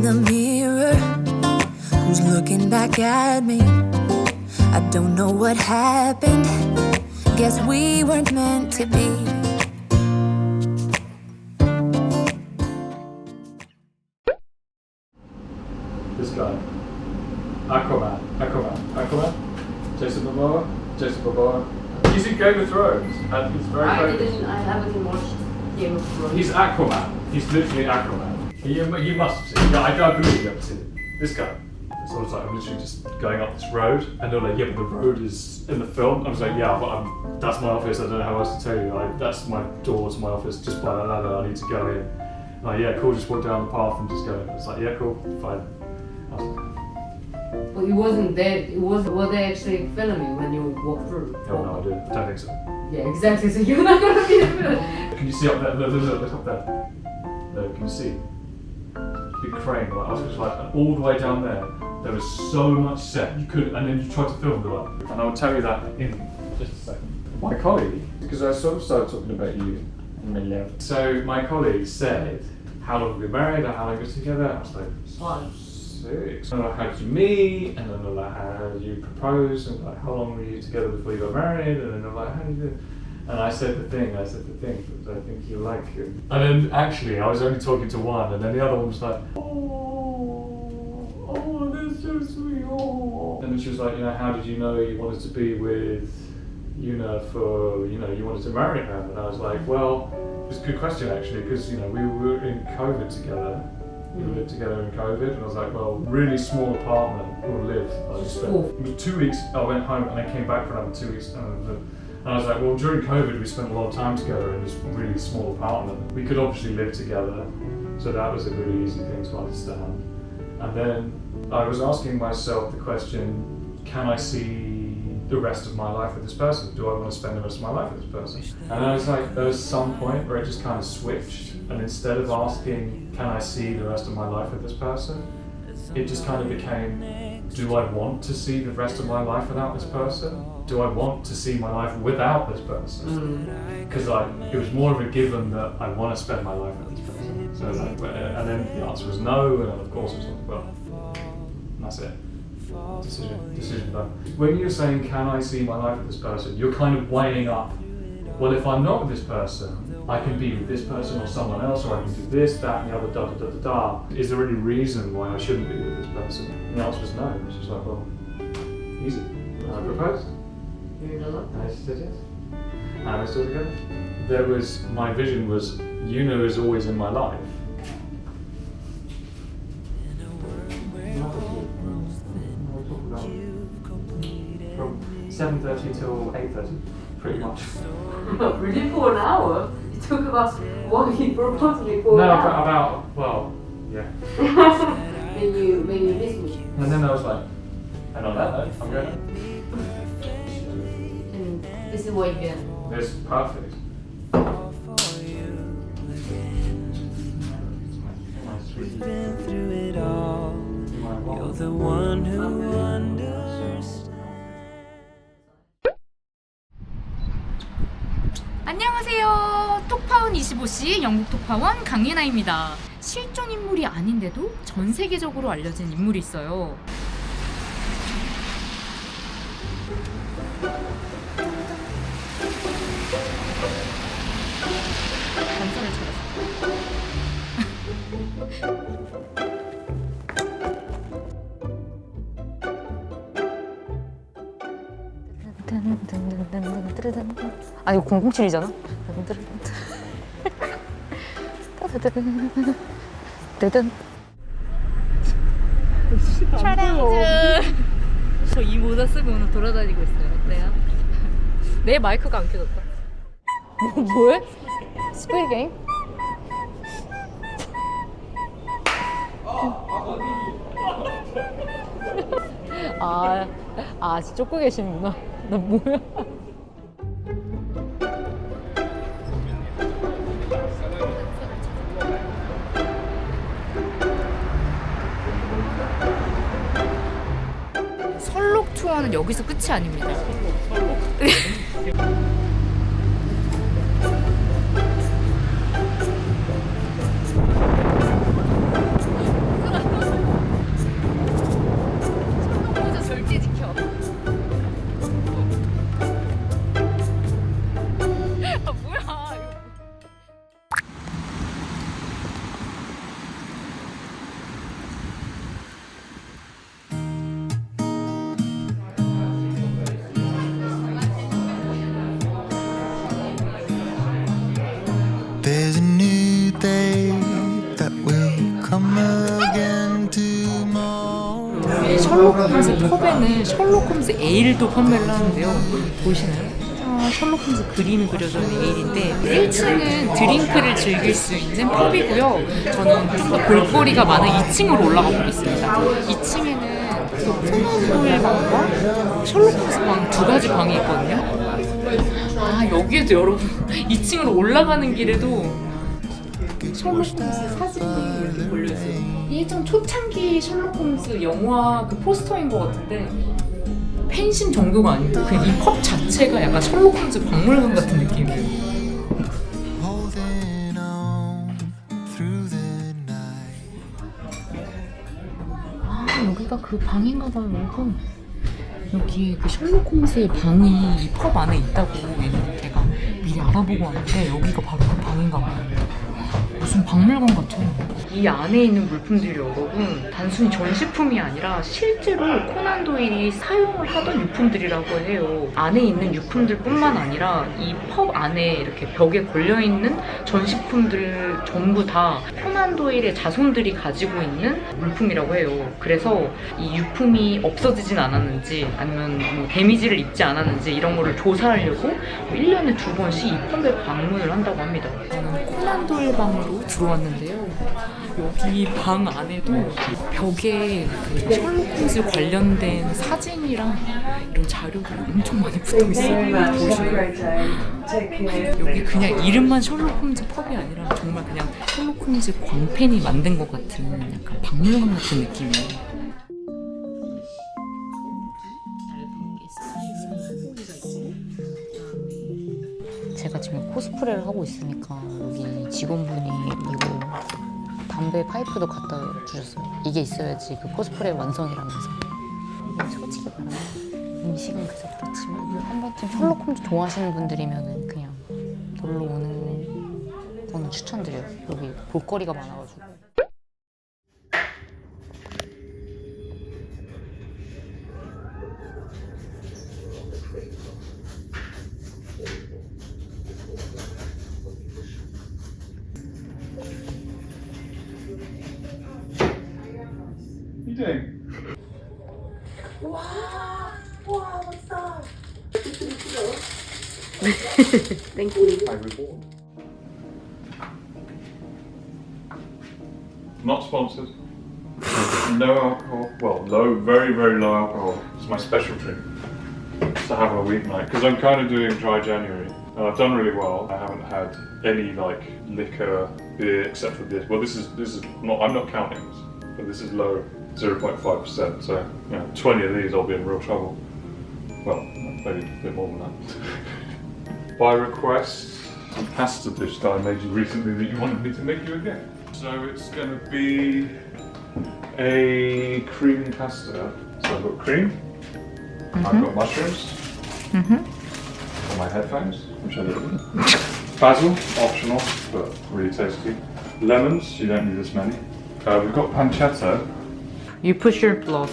the mirror? Who's looking back at me? I don't know what happened. Guess we weren't meant to be. This guy. Aquaman. Jason Momoa. He's in Game of Thrones, and he's very famous. I haven't watched Game of Thrones. He's Aquaman. He's literally Aquaman. You must have seen. Yeah, I believe you have seen it. This guy. So I was like, I'm literally just going up this road, and they're like, yeah, but the road is in the film. I was like, yeah, but that's my office. I don't know how else to tell you. That's my door to my office. Just by the ladder, I need to go in. Like, yeah, cool. Just walk down the path and just go in. It's like, yeah, cool, fine. I was like, But it wasn't there. Were they actually filming when you walked through? I have no idea. I don't think so. Yeah, exactly. So you're not gonna be in the film. Can you see up there? Look up there. No, can you see? Big crane. Like, I was just like, all the way down there. There was so much set you could, and then you tried to film the like. And I'll tell you that in just a second. My colleague, because I sort of started talking about you in my love. So my colleague said, "How long have we been married? Or how long have we been together?" I was like, 6. And like, how did you meet? And then they're like, how did you propose? And like, how long were you together before you got married? And then they're like, how did you do? And I said the thing, because I think you like him. And then actually, I was only talking to one, and then the other one was like, oh, that's so sweet, oh. And then she was like, how did you know you wanted to be with Yuna for, you wanted to marry her? And I was like, well, it was a good question actually, because, we were in COVID together. We lived together in COVID, and I was like, well, really small apartment, we'll live. I just spent, it was 2 weeks, I went home and I came back for another 2 weeks. And I was like, well, during COVID, we spent a lot of time together in this really small apartment. We could obviously live together, so that was a really easy thing to understand. And then I was asking myself the question, can I see the rest of my life with this person? Do I want to spend the rest of my life with this person? And I was like, there was some point where it just kind of switched. And instead of asking, can I see the rest of my life with this person? It just kind of became, do I want to see the rest of my life without this person? Do I want to see my life without this person? Because it was more of a given that I want to spend my life with this person. So and then the answer was no, and then of course it was like, well, that's it. Decision done. When you're saying, can I see my life with this person, you're kind of weighing up, well, if I'm not with this person, I can be with this person or someone else, or I can do this, that, and the other, da. Is there any reason why I shouldn't be with this person? And the answer was no. It was just like, well, easy. And I proposed. And she said yes. And we're still together. My vision was, Yuna is always in my life. From 7:30 till 8:30, pretty much. Really, for an hour? It took about he proposed me for an hour. No, about, well, yeah. When you missed me. And then I was like, and on that note, I'm going. And this is what you get. It's perfect. We've been through it all. You're the one who understands. 안녕하세요. 톡파원 25시 영국 톡파원 강예나입니다. 실존 인물이 아닌데도 전 세계적으로 알려진 인물이 있어요. 단서를 찾았어. 아니 이거 007이잖아. 촬영 중. 저 이 모자 쓰고 오늘 돌아다니고 있어요. 어때요? 내 마이크가 안 켜졌다. 뭐해? 스피드 게임? 진짜 쫓고 계시는구나. 나 뭐야? 설록 투어는 여기서 끝이 아닙니다. that will come again tomorrow. 이 셜록 홈즈 펍에는 셜록 홈즈 에일도 판매를 하는데요. 보이시나요? 셜록 홈즈 그림 그려져 있는 에일인데 1층은 드링크를 즐길 수 있는 펍이고요. 저는 좀 더 볼거리가 많은 2층으로 올라가 보겠습니다. 2층에는 코난 도일 방과 셜록 홈즈 방 두 가지 방이 있거든요. 아 여기에도 여러분 2층으로 올라가는 길에도 셜록 홈즈 사진이 이렇게 걸려있어요. 이게 좀 초창기 셜록 홈즈 영화 그 포스터인 것 같은데 펜신 정도가 아니고 그냥 이 펍 자체가 약간 셜록 홈즈 박물관 같은 느낌이에요. Holding on through the night. 아 여기가 그 방인가 봐요 여러분. 여기에 그 셜록 홈즈의 방이 이 펍 안에 있다고 제가 미리 알아보고 왔는데 여기가 바로 그 방인가 봐요. 무슨 박물관 같아요. 이 안에 있는 물품들이 여러분 단순히 전시품이 아니라 실제로 코난 도일이 사용을 하던 유품들이라고 해요. 안에 있는 유품들 뿐만 아니라 이 펍 안에 이렇게 벽에 걸려있는 전시품들 전부 다 코난 도일의 자손들이 가지고 있는 물품이라고 해요. 그래서 이 유품이 없어지진 않았는지 아니면 뭐 데미지를 입지 않았는지 이런 거를 조사하려고 1년에 2번씩 이 펍에 방문을 한다고 합니다. 저는 코난 도일 방으로 들어왔는데요. 여기 방 안에도 벽에 그 셜록 홈즈 관련된 사진이랑 이런 자료들이 엄청 많이 붙어 있어요. 보시나요? 여기 그냥 이름만 셜록 홈즈 펍이 아니라 정말 그냥 셜록 홈즈 광팬이 만든 것 같은 약간 박물관 같은 느낌이에요. 제가 지금 코스프레를 하고 있으니까 여기 직원분이 이거 담배 파이프도 갖다 주셨어요. 이게 있어야지 그 코스프레 완성이라면서. 솔직히 말하면 음식은 그저 그렇지만 한 번쯤 셜록 홈즈 좋아하시는 분들이면 그냥 놀러 오는 거는 추천드려요. 여기 볼거리가 많아가지고. What are you doing? Thank you. I report. Not sponsored. No alcohol. Well, low, very, very low alcohol. It's my special drink to have a weeknight because I'm kind of doing dry January and I've done really well. I haven't had any like liquor, beer except for this. Well, this is not. I'm not counting this, but this is low, 0.5%. So 20 of these, I'll be in real trouble. Well, maybe a bit more than that. By request, some pasta dish that I made you recently that you wanted me to make you again. So it's going to be a creamy pasta. So I've got cream, I've got mushrooms, got my headphones, which I don't need. Basil, optional, but really tasty. Lemons, you don't need this many. We've got pancetta. You push your blood.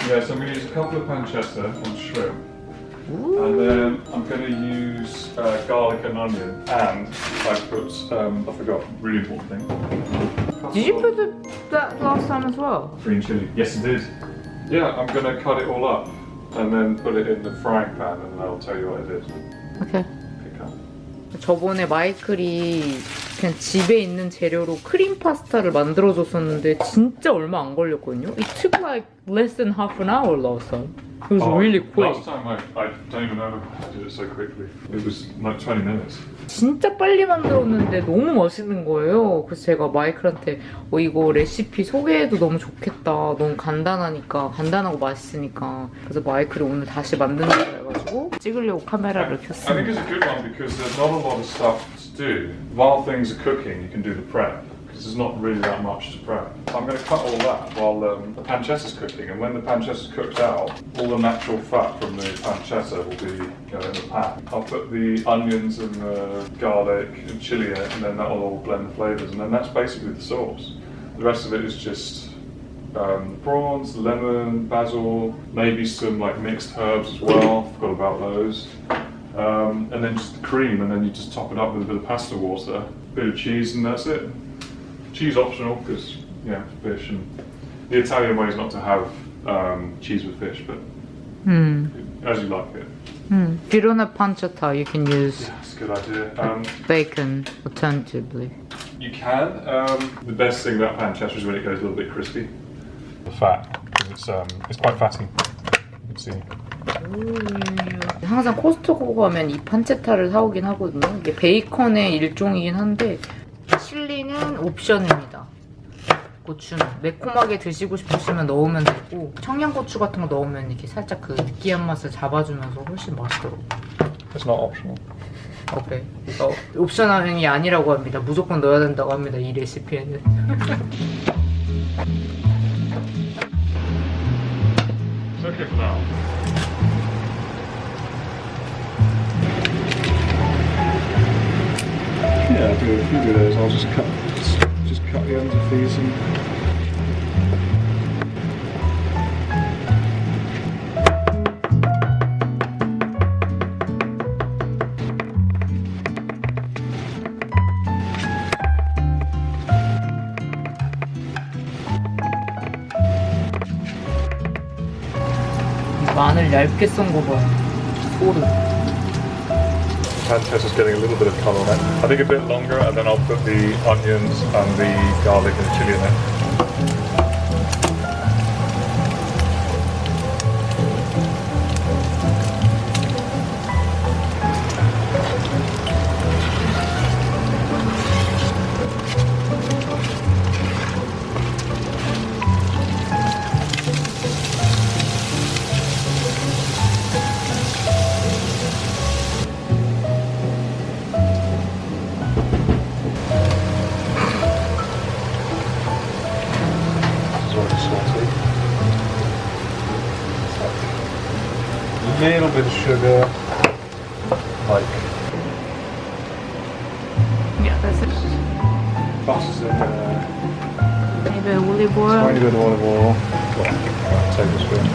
Yeah, so I'm going to use a couple of pancetta on shrimp. And then I'm going to use garlic and onion, and I put, I forgot, really important thing. Did you put that last time as well? Green chili. Yes, it did. Yeah, I'm going to cut it all up and then put it in the frying pan and I'll tell you what it is. Okay. Pick up. 저번에 마이클이 그냥 집에 있는 재료로 크림 파스타를 만들어줬었는데 진짜 얼마 안 걸렸거든요. It took like less than half an hour last time. It was really quick. Last time I don't even know how I did it so quickly. It was like 20 minutes. 진짜 빨리 만들었는데 너무 맛있는 거예요. 그래서 제가 마이클한테 이거 레시피 소개해도 너무 좋겠다. 너무 간단하니까, 간단하고 맛있으니까. 그래서 마이클이 오늘 다시 만든다고 해가지고 찍으려고 카메라를 I think 켰습니다. it's a good one because there's not a lot of stuff to do. While things are cooking, you can do the prep. Because there's not really that much to prep. I'm going to cut all that while the pancetta is cooking, and when the pancetta is cooked out, all the natural fat from the pancetta will be in the pan. I'll put the onions and the garlic and chili in it, and then that will all blend the flavours, and then that's basically the sauce. The rest of it is just prawns, lemon, basil, maybe some like mixed herbs as well. Forgot about those. And then just the cream, and then you just top it up with a bit of pasta water, a bit of cheese, and that's it. cheese optional because fish, and the Italian way is not to have cheese with fish, but as you like it. If you don't have pancetta, you can use That's a good idea. bacon alternatively. You can. The best thing about pancetta is when it goes a little bit crispy. The fat, because it's quite fatty. You can see. 항상 코스트코 가면 이 판체타를 사오긴 하거든요. 이게 베이컨의 일종이긴 한데 칠리는 옵션입니다. 고추는 매콤하게 드시고 싶으시면 넣으면 되고 청양고추 같은 거 넣으면 이렇게 살짝 그 느끼한 맛을 잡아주면서 훨씬 맛있더라고요. It's not optional. 오케이. 옵션이 아니라고 합니다. 무조건 넣어야 된다고 합니다. 이 레시피에는. It's okay for now. Yeah, I'll do a few of those. I'll just cut the ends of these and. 마늘 얇게 썬 거 봐. 소름. Pancetta is getting a little bit of colour on it. I think a bit longer, and then I'll put the onions and the garlic and chilli in it. A little bit of sugar, like Yeah, that's it. butter's in there, Maybe olive oil. tiny bit of olive oil, well, tablespoon.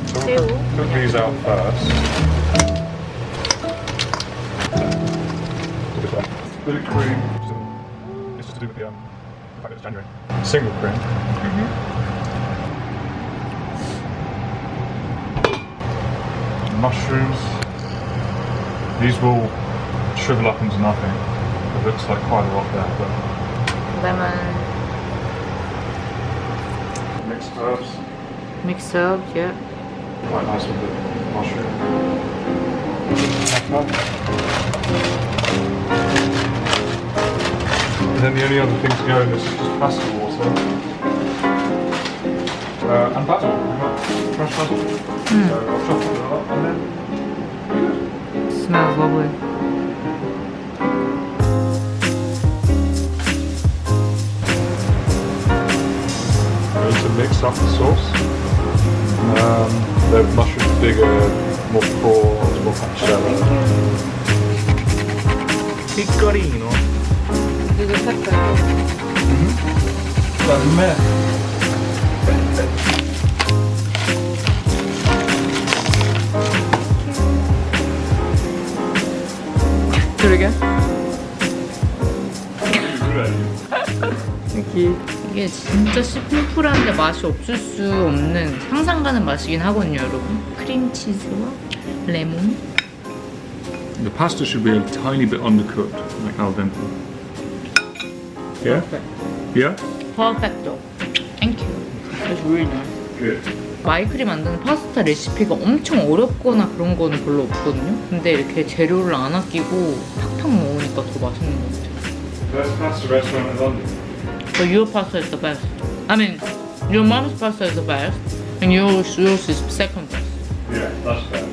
So we'll cook these out first. Bit of cream. This is to do with the fact it's January. Single cream. Mushrooms. These will shrivel up into nothing. It looks like quite a lot there, but lemon, mixed herbs. mixed herbs, yeah. Quite nice with the mushroom. And then the only other thing to go in is just pasta water. And basil. We've got fresh basil. So I'll chop it up and then Smells lovely. going to mix up the sauce. The mushrooms bigger, more prawns, more pancetta. Piccolino. 이거 색깔. Da me. 그러게. 이게 진짜 심플한데 맛이 없을 수 없는 상상 가는 맛이긴 하거든요, 여러분. 크림치즈와 레몬. The pasta should be a tiny bit undercooked, like al dente. Yeah? Yeah? Perfecto. Thank you. That's really nice. Good. 마이클이 만드는 파스타 레시피가 엄청 어렵거나 그런 거는 별로 없거든요. 근데 이렇게 재료를 안 아끼고 팍팍 넣으니까 더 맛있는 것 같아요. Best pasta restaurant in London. So your pasta is the best. I mean, your mom's pasta is the best, and yours is second best. Yeah, that's fair.